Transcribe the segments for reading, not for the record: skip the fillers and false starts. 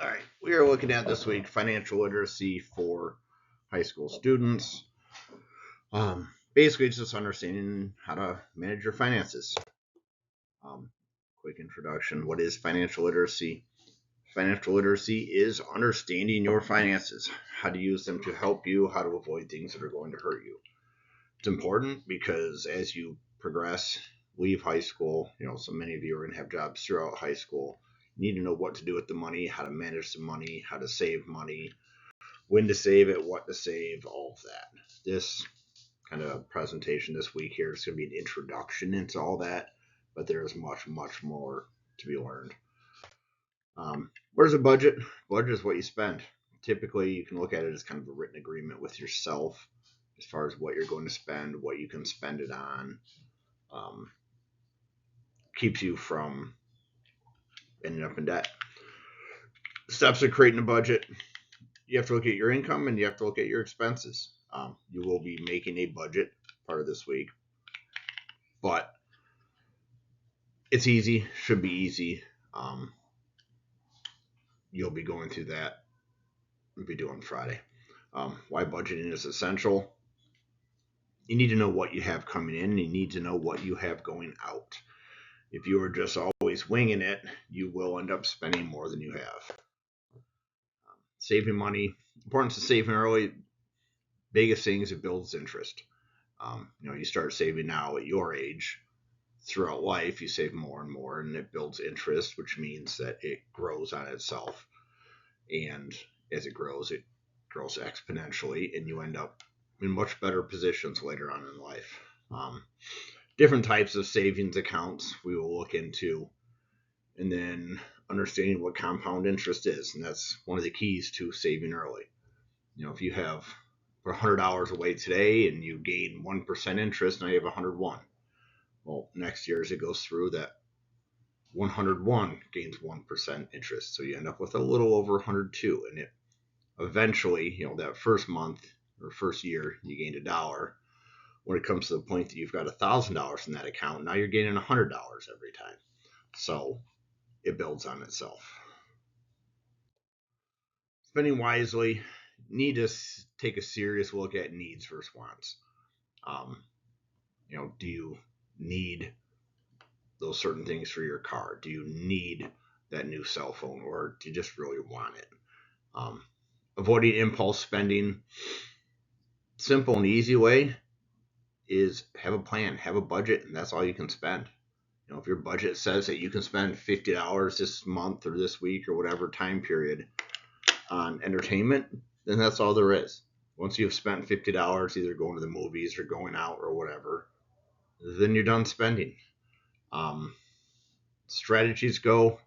All right, we are looking at this week financial literacy for high school students. Basically, it's just understanding how to manage your finances. Um, Quick introduction: what is financial literacy? Financial literacy is understanding your finances, how to use them to help you, how to avoid things that are going to hurt you. It's important because as you progress, leave high school, so many of you are going to have jobs throughout high school. You need to know what to do with the money, how to manage the money, how to save money, when to save it, what to save, all of that. This kind of presentation this week here is going to be an introduction into all that, but there's much, much more to be learned. Where's a budget? Budget is what you spend. Typically, you can look at it as kind of a written agreement with yourself as far as what you're going to spend, what you can spend it on. Um, Keeps you from ending up in debt. Steps of creating a budget: you have to look at your income and you have to look at your expenses. You will be making a budget part of this week, but it's easy, should be easy. Um, you'll be going through that. We'll be doing Friday. Why budgeting is essential: you need to know what you have coming in and you need to know what you have going out. If you are just always winging it, you will end up spending more than you have. Saving money: importance of saving early. Biggest thing is it builds interest. You start saving now at your age. Throughout life, you save more and more, and it builds interest, which means that it grows on itself. And as it grows exponentially, and you end up in much better positions later on in life. Different types of savings accounts we will look into, and then understanding what compound interest is, and that's one of the keys to saving early. If you have put $100 away today and you gain 1% interest, now you have 101. Well, next year as it goes through, that 101 gains 1% interest, so you end up with a little over 102, and it eventually, that first month or first year, you gained $1. When it comes to the point that you've got $1,000 in that account, now you're gaining $100 every time. So it builds on itself. Spending wisely: need to take a serious look at needs versus wants. Um, do you need those certain things for your car? Do you need that new cell phone, or do you just really want it? Um, Avoiding impulse spending: simple and easy way is have a plan, have a budget, and that's all you can spend. If your budget says that you can spend $50 this month or this week or whatever time period on entertainment, then that's all there is. Once you've spent $50 either going to the movies or going out or whatever, then you're done spending. Um, Strategies go: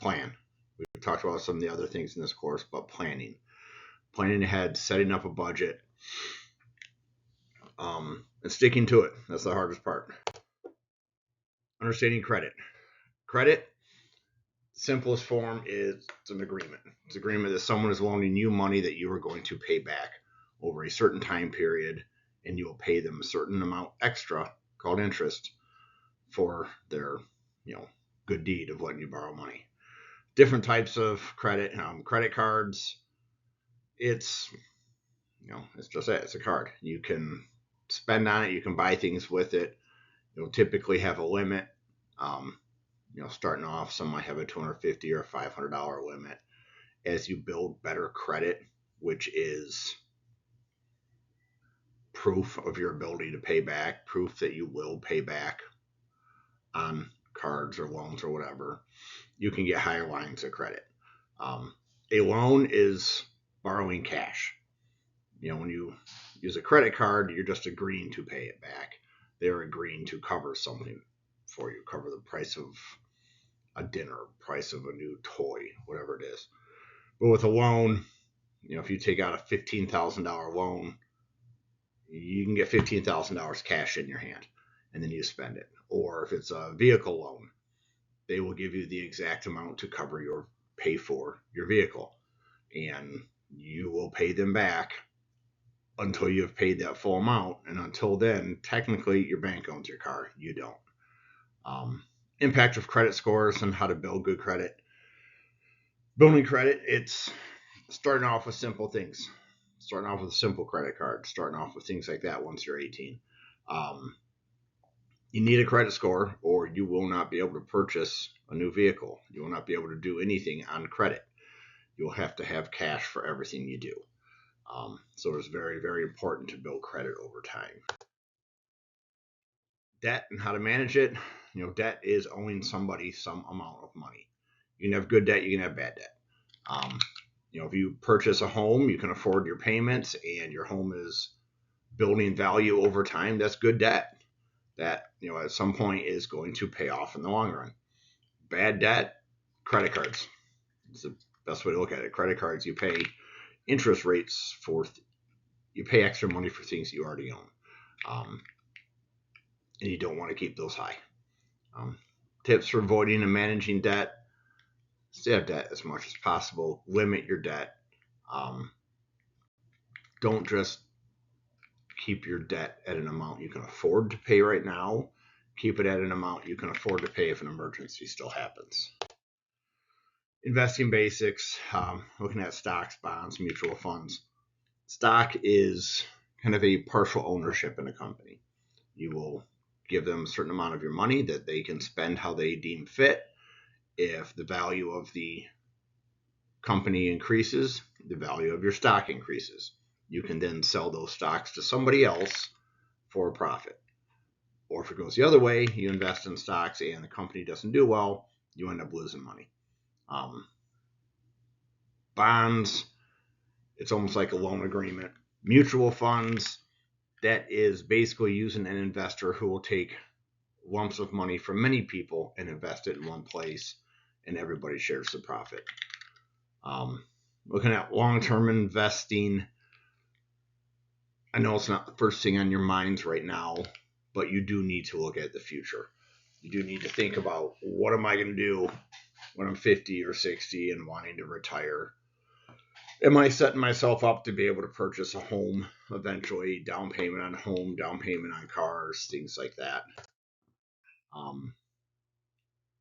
plan. We've talked about some of the other things in this course, but planning ahead, setting up a budget, and sticking to it. That's the hardest part. Understanding credit. Credit, simplest form, is it's an agreement. It's an agreement that someone is loaning you money that you are going to pay back over a certain time period, and you will pay them a certain amount extra called interest for their, good deed of letting you borrow money. Different types of credit: credit cards. It's it's just that, it's a card. You can spend on it. You can buy things with it. You'll typically have a limit. Um, Starting off, some might have a $250 or $500 limit. As you build better credit, which is proof of your ability to pay back, proof that you will pay back on cards or loans or whatever, you can get higher lines of credit. A loan is borrowing cash. When you use a credit card, you're just agreeing to pay it back. They're agreeing to cover something for you, cover the price of a dinner, price of a new toy, whatever it is. But with a loan, if you take out a $15,000 loan, you can get $15,000 cash in your hand, and then you spend it. Or if it's a vehicle loan, they will give you the exact amount to pay for your vehicle, and you will pay them back until you have paid that full amount. And until then, technically, your bank owns your car. You don't. Um, Impact of credit scores and how to build good credit. Building credit, it's starting off with simple things. Starting off with a simple credit card, starting off with things like that once you're 18. Um, you need a credit score or you will not be able to purchase a new vehicle. You will not be able to do anything on credit. You'll have to have cash for everything you do. So it's very, very important to build credit over time. Debt and how to manage it. Debt is owing somebody some amount of money. You can have good debt, you can have bad debt. If you purchase a home, you can afford your payments and your home is building value over time. That's good debt that, at some point is going to pay off in the long run. Bad debt, credit cards. It's the best way to look at it. Credit cards, you pay interest rates you pay extra money for things you already own. And you don't want to keep those high. Tips for avoiding and managing debt: stay out of debt as much as possible. Limit your debt. Don't just keep your debt at an amount you can afford to pay right now. Keep it at an amount you can afford to pay if an emergency still happens. Investing basics, looking at stocks, bonds, mutual funds. Stock is kind of a partial ownership in a company. You will give them a certain amount of your money that they can spend how they deem fit. If the value of the company increases, the value of your stock increases. You can then sell those stocks to somebody else for a profit. Or if it goes the other way, you invest in stocks and the company doesn't do well, you end up losing money. Bonds, it's almost like a loan agreement. Mutual funds, that is basically using an investor who will take lumps of money from many people and invest it in one place, and everybody shares the profit. Looking at long-term investing, I know it's not the first thing on your minds right now, but you do need to look at the future. You do need to think about, what am I going to do when I'm 50 or 60 and wanting to retire? Am I setting myself up to be able to purchase a home eventually? Down payment on home, down payment on cars, things like that.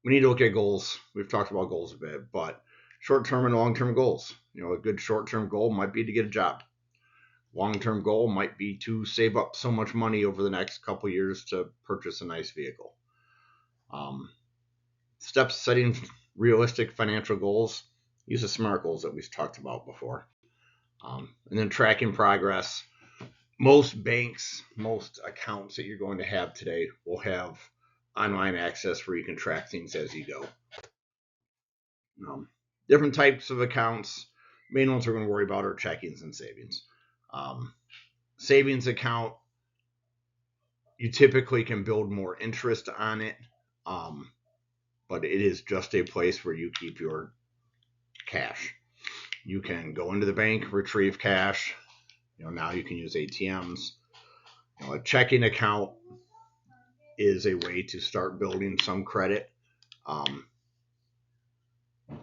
We need to look at goals. We've talked about goals a bit, but short-term and long-term goals. A good short-term goal might be to get a job. Long-term goal might be to save up so much money over the next couple years to purchase a nice vehicle. Steps setting realistic financial goals. Use the SMART goals that we've talked about before. And then tracking progress. Most banks, most accounts that you're going to have today will have online access where you can track things as you go. Different types of accounts. Main ones we're going to worry about are checkings and savings. Savings account, you typically can build more interest on it, but it is just a place where you keep your cash. You can go into the bank, retrieve cash. Now you can use ATMs. A checking account is a way to start building some credit.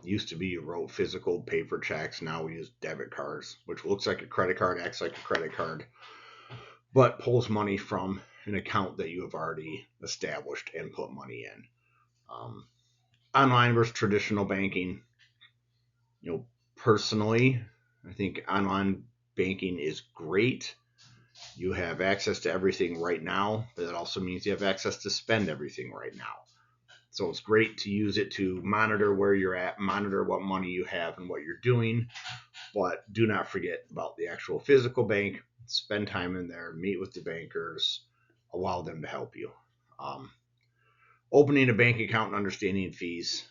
Used to be you wrote physical paper checks. Now we use debit cards, which looks like a credit card, acts like a credit card, but pulls money from an account that you have already established and put money in. Online versus traditional banking. Personally, I think online banking is great. You have access to everything right now, but that also means you have access to spend everything right now. So it's great to use it to monitor where you're at, monitor what money you have and what you're doing, but do not forget about the actual physical bank. Spend time in there, meet with the bankers, allow them to help you. Opening a bank account and understanding fees.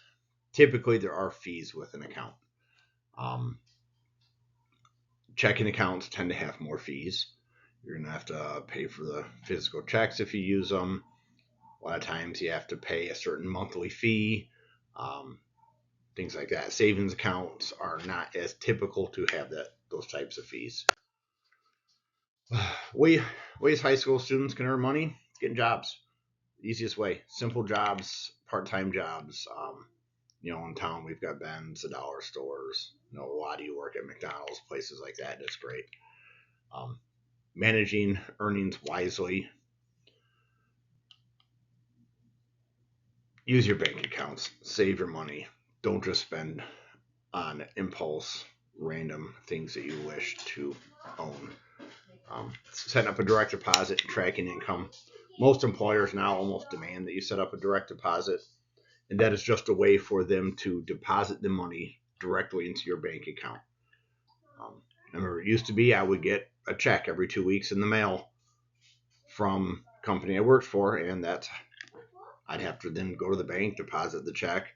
Typically, there are fees with an account. Checking accounts tend to have more fees. You're going to have to pay for the physical checks if you use them. A lot of times you have to pay a certain monthly fee, things like that. Savings accounts are not as typical to have those types of fees. Ways high school students can earn money: getting jobs. Easiest way: simple jobs, part-time jobs. In town we've got Ben's, the dollar stores. A lot of you work at McDonald's, places like that. That's great. Managing earnings wisely. Use your bank accounts. Save your money. Don't just spend on impulse, random things that you wish to own. Setting up a direct deposit, tracking income. Most employers now almost demand that you set up a direct deposit, and that is just a way for them to deposit the money directly into your bank account. Remember, it used to be I would get a check every 2 weeks in the mail from the company I worked for, and I'd have to then go to the bank, deposit the check,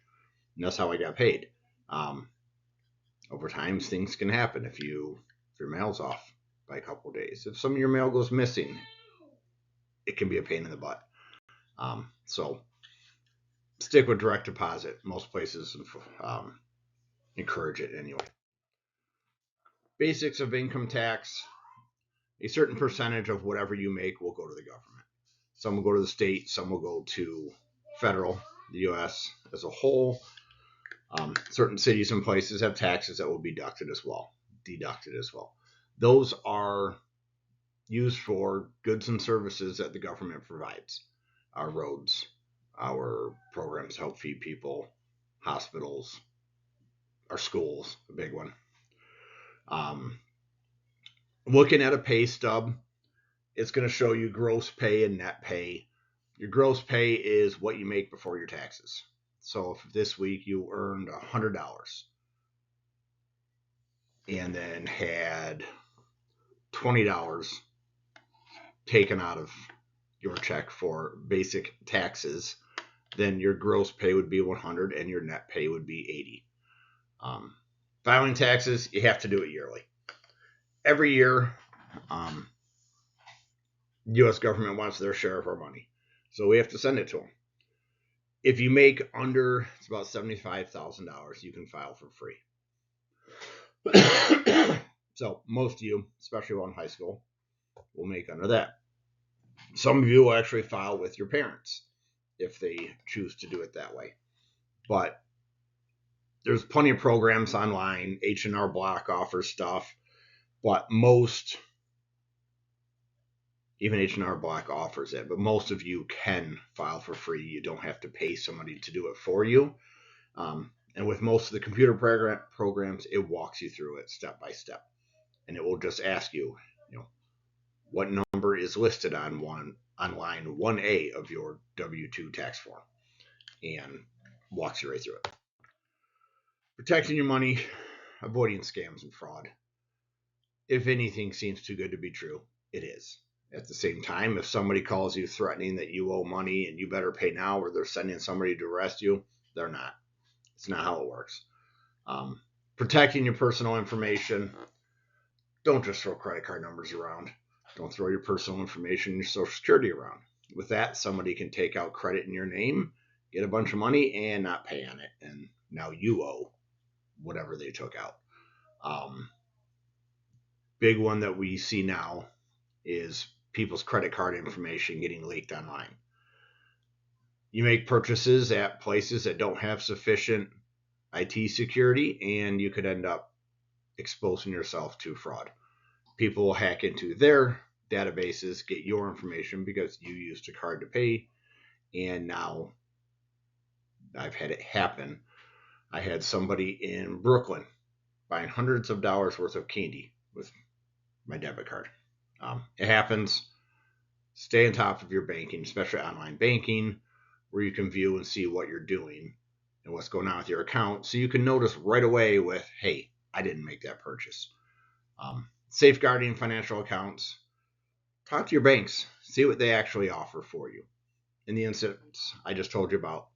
and that's how I got paid. Over time, things can happen if your mail's off by a couple of days. If some of your mail goes missing, it can be a pain in the butt. So stick with direct deposit. Most places encourage it anyway. Basics of income tax. A certain percentage of whatever you make will go to the government. Some will go to the state, some will go to federal, the U.S. as a whole. Certain cities and places have taxes that will be deducted as well. Those are used for goods and services that the government provides. Our roads, our programs to help feed people, hospitals, our schools, a big one. Looking at a pay stub, it's going to show you gross pay and net pay. Your gross pay is what you make before your taxes. So if this week you earned $100 and then had $20 taken out of your check for basic taxes, then your gross pay would be 100 and your net pay would be 80. Filing taxes, you have to do it yearly. Every year, U.S. government wants their share of our money, so we have to send it to them. If you make under, it's about $75,000, you can file for free. So most of you, especially while in high school, will make under that. Some of you will actually file with your parents if they choose to do it that way. But there's plenty of programs online. H&R Block offers stuff, but even H&R Block offers it, but most of you can file for free. You don't have to pay somebody to do it for you. And with most of the computer programs, it walks you through it step by step. And it will just ask you, what number is listed on line 1A of your W-2 tax form, and walks you right through it. Protecting your money, avoiding scams and fraud. If anything seems too good to be true, it is. At the same time, if somebody calls you threatening that you owe money and you better pay now, or they're sending somebody to arrest you, they're not. It's not how it works. Protecting your personal information. Don't just throw credit card numbers around. Don't throw your personal information and your social security around. With that, somebody can take out credit in your name, get a bunch of money, and not pay on it. And now you owe whatever they took out. Big one that we see now is people's credit card information getting leaked online. You make purchases at places that don't have sufficient IT security, and you could end up exposing yourself to fraud. People will hack into their databases, get your information because you used a card to pay, and now I've had it happen. I had somebody in Brooklyn buying hundreds of dollars worth of candy with my debit card. It happens. Stay on top of your banking, especially online banking, where you can view and see what you're doing and what's going on with your account, so you can notice right away with, hey, I didn't make that purchase. Safeguarding financial accounts. Talk to your banks. See what they actually offer for you. In the instance I just told you about,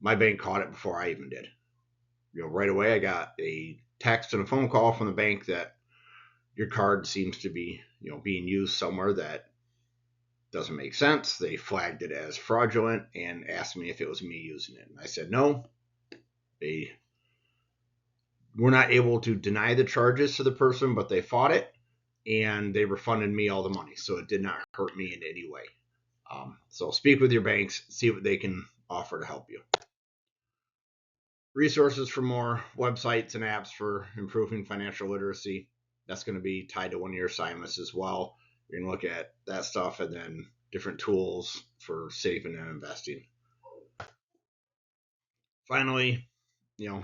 my bank caught it before I even did. Right away I got a text and a phone call from the bank that your card seems to be, being used somewhere that doesn't make sense. They flagged it as fraudulent and asked me if it was me using it. And I said no. They were not able to deny the charges to the person, but they fought it, and they refunded me all the money. So it did not hurt me in any way. So speak with your banks, see what they can offer to help you. Resources for more websites and apps for improving financial literacy. That's going to be tied to one of your assignments as well. You're going to look at that stuff, and then different tools for saving and investing. Finally, as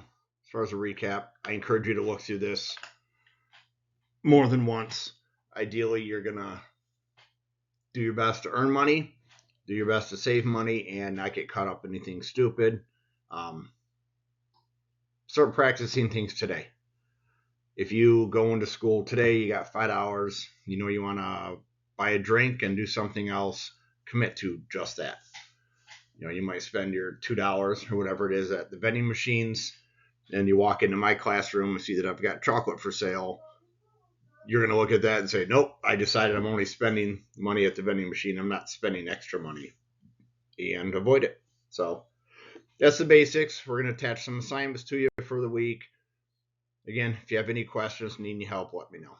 far as a recap, I encourage you to look through this more than once. Ideally, you're going to do your best to earn money, do your best to save money, and not get caught up in anything stupid. Start practicing things today. If you go into school today, you got 5 hours, you want to buy a drink and do something else, commit to just that. You might spend your $2 or whatever it is at the vending machines, and you walk into my classroom and see that I've got chocolate for sale. You're going to look at that and say, nope, I decided I'm only spending money at the vending machine. I'm not spending extra money, and avoid it. So that's the basics. We're going to attach some assignments to you for the week. Again, if you have any questions, need any help, let me know.